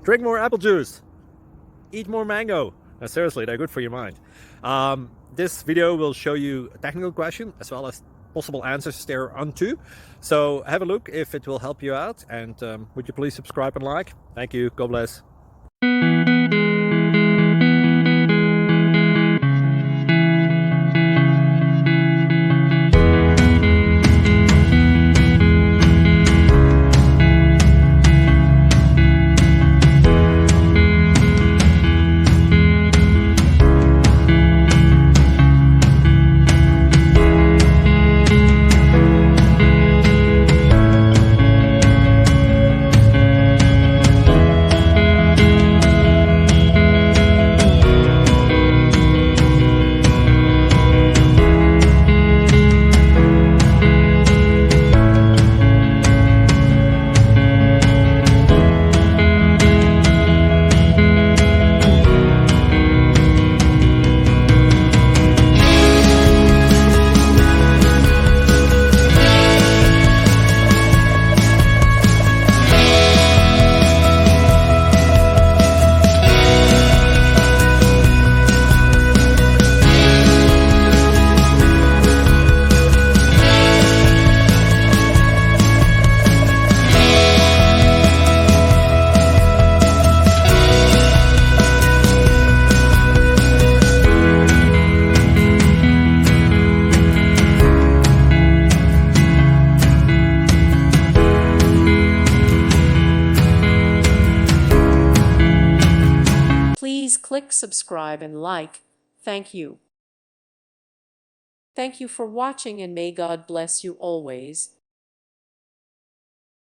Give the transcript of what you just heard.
Drink more apple juice. Eat more mango. Seriously, they're good for your mind. This video will show you a technical question as well as possible answers thereunto. So have a look if it will help you out, and would you please subscribe and like? Thank you. God bless. Please click subscribe and like. Thank you. Thank you for watching, and may God bless you always.